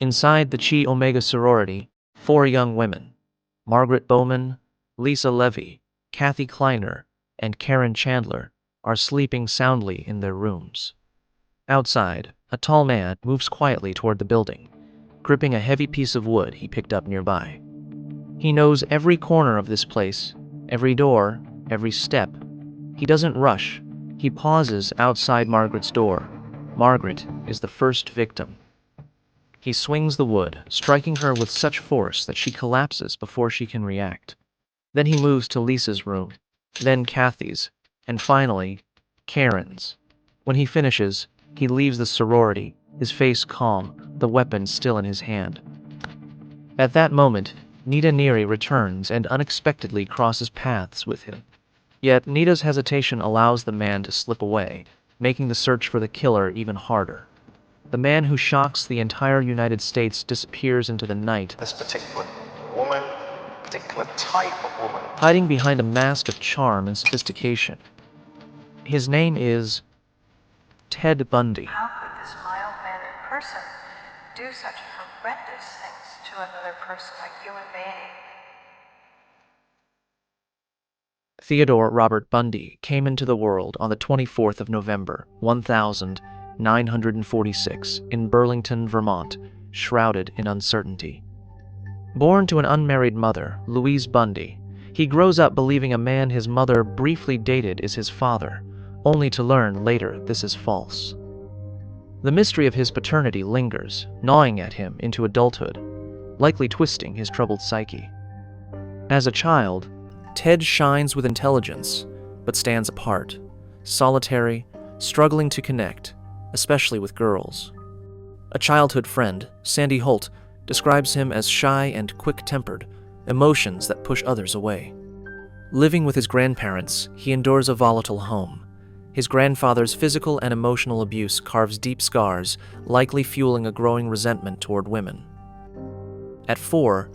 Inside the Chi Omega sorority, four young women, Margaret Bowman, Lisa Levy, Kathy Kleiner, and Karen Chandler, are sleeping soundly in their rooms. Outside, a tall man moves quietly toward the building, gripping a heavy piece of wood he picked up nearby. He knows every corner of this place, every door, every step. He doesn't rush. He pauses outside Margaret's door. Margaret is the first victim. He swings the wood, striking her with such force that she collapses before she can react. Then he moves to Lisa's room, then Kathy's, and finally, Karen's. When he finishes, he leaves the sorority, his face calm, the weapon still in his hand. At that moment, DaniHaDani returns and unexpectedly crosses paths with him. Yet Nita's hesitation allows the man to slip away, making the search for the killer even harder. The man who shocks the entire United States disappears into the night, This particular woman, particular type of woman, hiding behind a mask of charm and sophistication. His name is Ted Bundy. How could this mild-mannered person do such horrendous things to another person, a human being? Theodore Robert Bundy came into the world on the 24th of November, 1946, in Burlington, Vermont, shrouded in uncertainty. Born to an unmarried mother, Louise Bundy, he grows up believing a man his mother briefly dated is his father, only to learn later this is false. The mystery of his paternity lingers, gnawing at him into adulthood, likely twisting his troubled psyche. As a child, Ted shines with intelligence, but stands apart, solitary, struggling to connect, especially with girls. A childhood friend, Sandy Holt, describes him as shy and quick-tempered, emotions that push others away. Living with his grandparents, he endures a volatile home. His grandfather's physical and emotional abuse carves deep scars, likely fueling a growing resentment toward women. At 4,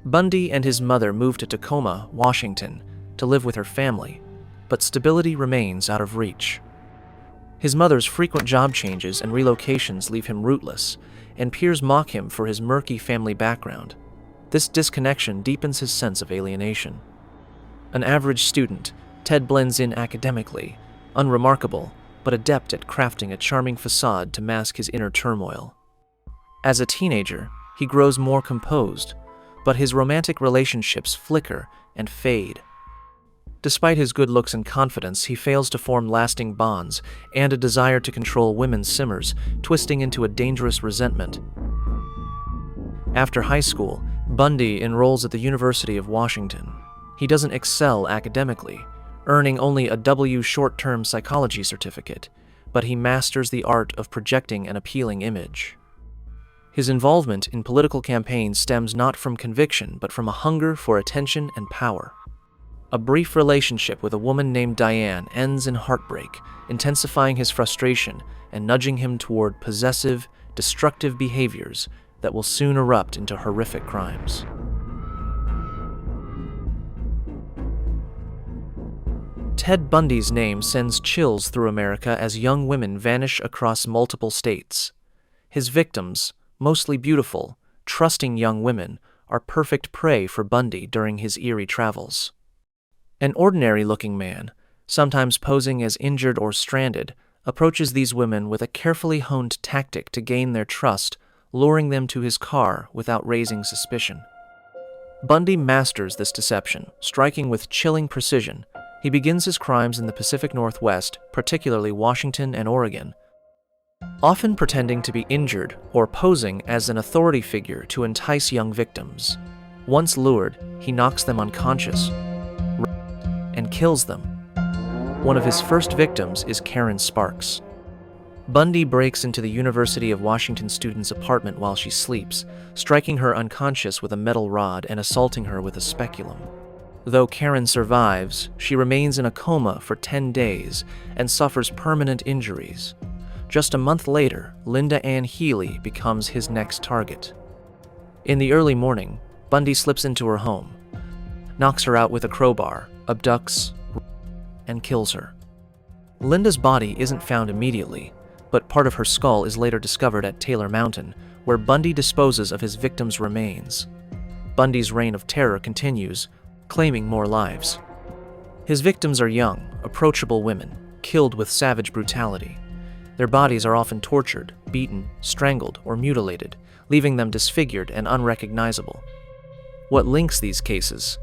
Bundy and his mother moved to Tacoma, Washington, to live with her family, but stability remains out of reach. His mother's frequent job changes and relocations leave him rootless, and peers mock him for his murky family background. This disconnection deepens his sense of alienation. An average student, Ted blends in academically, unremarkable, but adept at crafting a charming facade to mask his inner turmoil. As a teenager, he grows more composed, but his romantic relationships flicker and fade. Despite his good looks and confidence, he fails to form lasting bonds, and a desire to control women simmers, twisting into a dangerous resentment. After high school, Bundy enrolls at the University of Washington. He doesn't excel academically, earning only a W short-term psychology certificate, but he masters the art of projecting an appealing image. His involvement in political campaigns stems not from conviction, but from a hunger for attention and power. A brief relationship with a woman named Diane ends in heartbreak, intensifying his frustration and nudging him toward possessive, destructive behaviors that will soon erupt into horrific crimes. Ted Bundy's name sends chills through America as young women vanish across multiple states. His victims, mostly beautiful, trusting young women, are perfect prey for Bundy during his eerie travels. An ordinary-looking man, sometimes posing as injured or stranded, approaches these women with a carefully honed tactic to gain their trust, luring them to his car without raising suspicion. Bundy masters this deception, striking with chilling precision. He begins his crimes in the Pacific Northwest, particularly Washington and Oregon, often pretending to be injured or posing as an authority figure to entice young victims. Once lured, he knocks them unconscious and kills them. One of his first victims is Karen Sparks. Bundy breaks into the University of Washington student's apartment while she sleeps, striking her unconscious with a metal rod and assaulting her with a speculum. Though Karen survives, she remains in a coma for 10 days and suffers permanent injuries. Just a month later, Linda Ann Healy becomes his next target. In the early morning, Bundy slips into her home, knocks her out with a crowbar, abducts, and kills her. Linda's body isn't found immediately, but part of her skull is later discovered at Taylor Mountain, where Bundy disposes of his victims' remains. Bundy's reign of terror continues, claiming more lives. His victims are young, approachable women, killed with savage brutality. Their bodies are often tortured, beaten, strangled, or mutilated, leaving them disfigured and unrecognizable. What links these cases?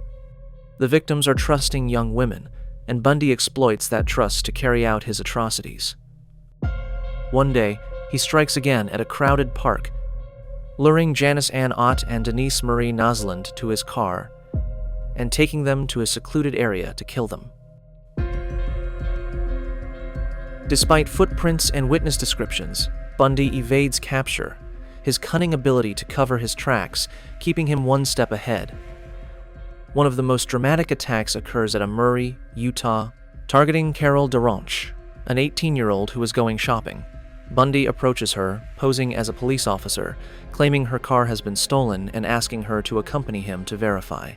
The victims are trusting young women, and Bundy exploits that trust to carry out his atrocities. One day, he strikes again at a crowded park, luring Janice Ann Ott and Denise Marie Nosland to his car and taking them to a secluded area to kill them. Despite footprints and witness descriptions, Bundy evades capture, his cunning ability to cover his tracks keeping him one step ahead. One of the most dramatic attacks occurs at a Murray, Utah, targeting Carol DeRonch, an 18-year-old who was going shopping. Bundy approaches her, posing as a police officer, claiming her car has been stolen and asking her to accompany him to verify.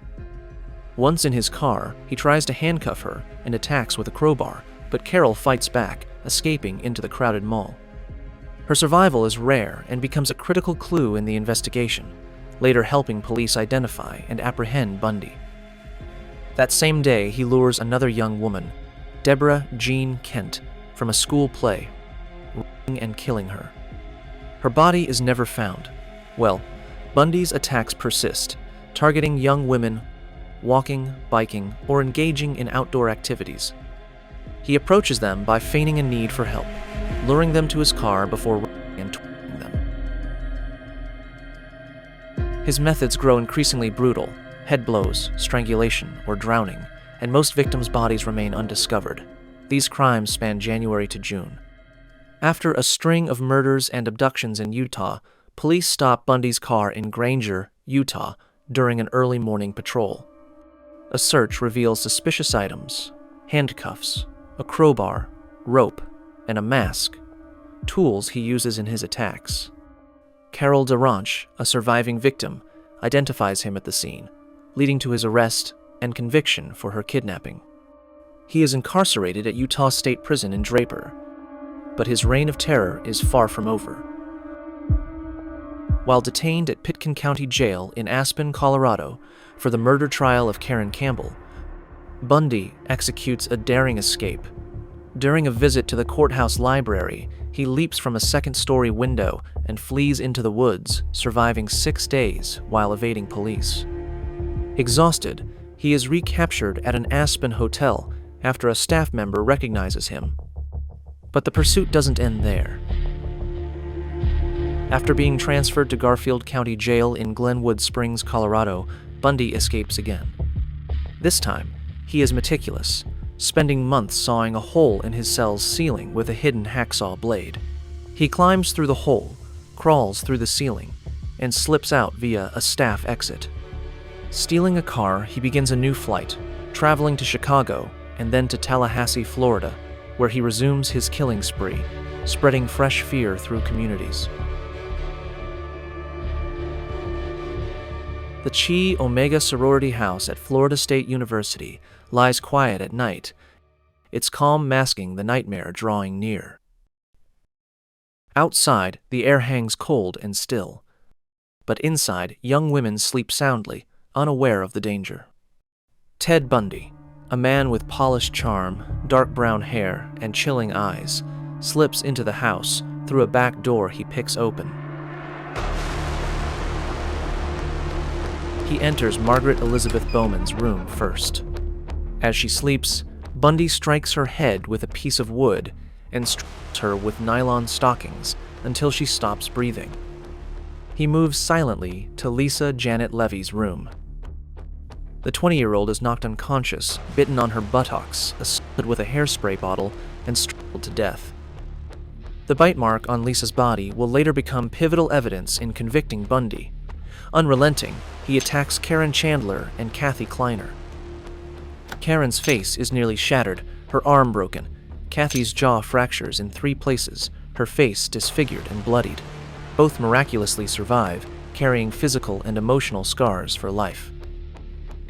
Once in his car, he tries to handcuff her and attacks with a crowbar, but Carol fights back, escaping into the crowded mall. Her survival is rare and becomes a critical clue in the investigation, later helping police identify and apprehend Bundy. That same day, he lures another young woman, Deborah Jean Kent, from a school play, raping and killing her. Her body is never found. Well, Bundy's attacks persist, targeting young women walking, biking, or engaging in outdoor activities. He approaches them by feigning a need for help, luring them to his car before raping and torturing them. His methods grow increasingly brutal: head blows, strangulation, or drowning, and most victims' bodies remain undiscovered. These crimes span January to June. After a string of murders and abductions in Utah, police stop Bundy's car in Granger, Utah, during an early morning patrol. A search reveals suspicious items: handcuffs, a crowbar, rope, and a mask, tools he uses in his attacks. Carol DeRonch, a surviving victim, identifies him at the scene, leading to his arrest and conviction for her kidnapping. He is incarcerated at Utah State Prison in Draper, but his reign of terror is far from over. While detained at Pitkin County Jail in Aspen, Colorado, for the murder trial of Karen Campbell, Bundy executes a daring escape. During a visit to the courthouse library, he leaps from a second-story window and flees into the woods, surviving 6 days while evading police. Exhausted, he is recaptured at an Aspen hotel after a staff member recognizes him. But the pursuit doesn't end there. After being transferred to Garfield County Jail in Glenwood Springs, Colorado, Bundy escapes again. This time, he is meticulous, spending months sawing a hole in his cell's ceiling with a hidden hacksaw blade. He climbs through the hole, crawls through the ceiling, and slips out via a staff exit. Stealing a car, he begins a new flight, traveling to Chicago and then to Tallahassee, Florida, where he resumes his killing spree, spreading fresh fear through communities. The Chi Omega sorority house at Florida State University lies quiet at night, its calm masking the nightmare drawing near. Outside, the air hangs cold and still, but inside, young women sleep soundly, unaware of the danger. Ted Bundy, a man with polished charm, dark brown hair, and chilling eyes, slips into the house through a back door he picks open. He enters Margaret Elizabeth Bowman's room first. As she sleeps, Bundy strikes her head with a piece of wood and strikes her with nylon stockings until she stops breathing. He moves silently to Lisa Janet Levy's room. The 20-year-old is knocked unconscious, bitten on her buttocks, assaulted with a hairspray bottle, and strangled to death. The bite mark on Lisa's body will later become pivotal evidence in convicting Bundy. Unrelenting, he attacks Karen Chandler and Kathy Kleiner. Karen's face is nearly shattered, her arm broken. Kathy's jaw fractures in 3 places, her face disfigured and bloodied. Both miraculously survive, carrying physical and emotional scars for life.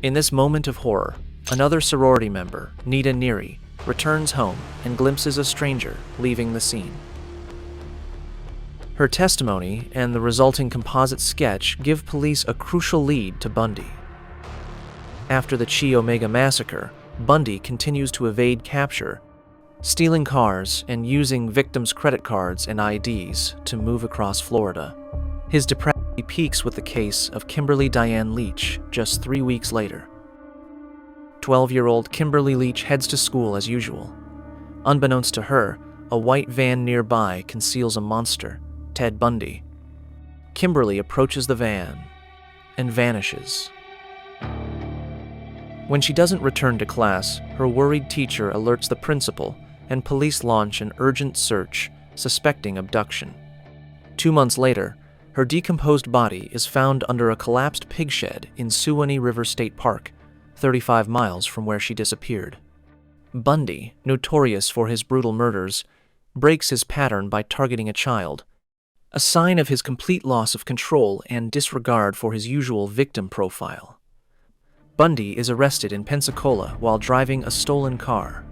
In this moment of horror, another sorority member, Nita Neary, returns home and glimpses a stranger leaving the scene. Her testimony and the resulting composite sketch give police a crucial lead to Bundy. After the Chi Omega massacre, Bundy continues to evade capture, stealing cars and using victims' credit cards and IDs to move across Florida. His depravity peaks with the case of Kimberly Diane Leach just 3 weeks later. 12-year-old Kimberly Leach heads to school as usual. Unbeknownst to her, a white van nearby conceals a monster, Ted Bundy. Kimberly approaches the van and vanishes. When she doesn't return to class, her worried teacher alerts the principal, and police launch an urgent search, suspecting abduction. 2 months later, her decomposed body is found under a collapsed pig shed in Suwannee River State Park, 35 miles from where she disappeared. Bundy, notorious for his brutal murders, breaks his pattern by targeting a child, a sign of his complete loss of control and disregard for his usual victim profile. Bundy is arrested in Pensacola while driving a stolen car.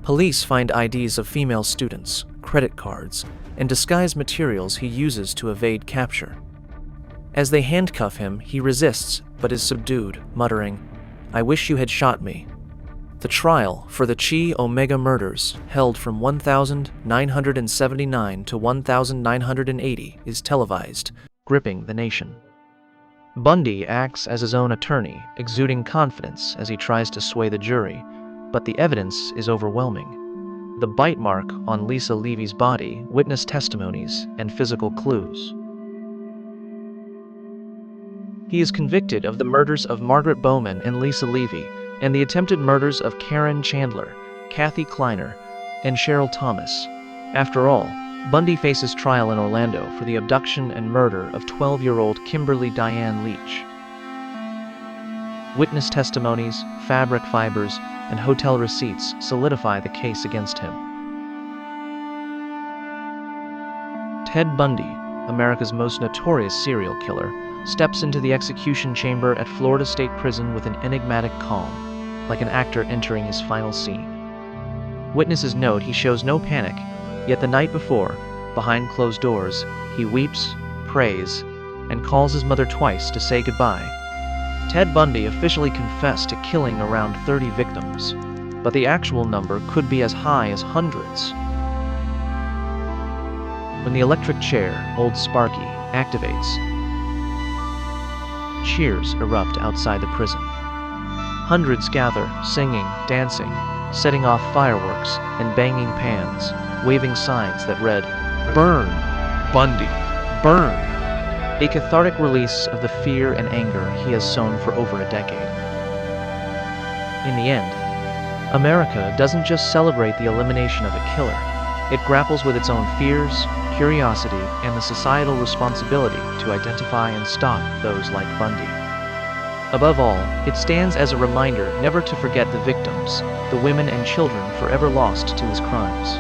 Police find IDs of female students, credit cards, and disguised materials he uses to evade capture. As they handcuff him, he resists but is subdued, muttering, "I wish you had shot me." The trial for the Chi Omega murders, held from 1979 to 1980, is televised, gripping the nation. Bundy acts as his own attorney, exuding confidence as he tries to sway the jury, but the evidence is overwhelming. The bite mark on Lisa Levy's body, witness testimonies, and physical clues. He is convicted of the murders of Margaret Bowman and Lisa Levy, and the attempted murders of Karen Chandler, Kathy Kleiner, and Cheryl Thomas. After all, Bundy faces trial in Orlando for the abduction and murder of 12-year-old Kimberly Diane Leach. Witness testimonies, fabric fibers, and hotel receipts solidify the case against him. Ted Bundy, America's most notorious serial killer, steps into the execution chamber at Florida State Prison with an enigmatic calm, like an actor entering his final scene. Witnesses note he shows no panic, yet the night before, behind closed doors, he weeps, prays, and calls his mother twice to say goodbye. Ted Bundy officially confessed to killing around 30 victims, but the actual number could be as high as hundreds. When the electric chair, Old Sparky, activates, cheers erupt outside the prison. Hundreds gather, singing, dancing, setting off fireworks, and banging pans, waving signs that read, "Burn, Bundy, burn!" A cathartic release of the fear and anger he has sown for over a decade. In the end, America doesn't just celebrate the elimination of a killer, it grapples with its own fears, curiosity, and the societal responsibility to identify and stop those like Bundy. Above all, it stands as a reminder never to forget the victims, the women and children forever lost to his crimes.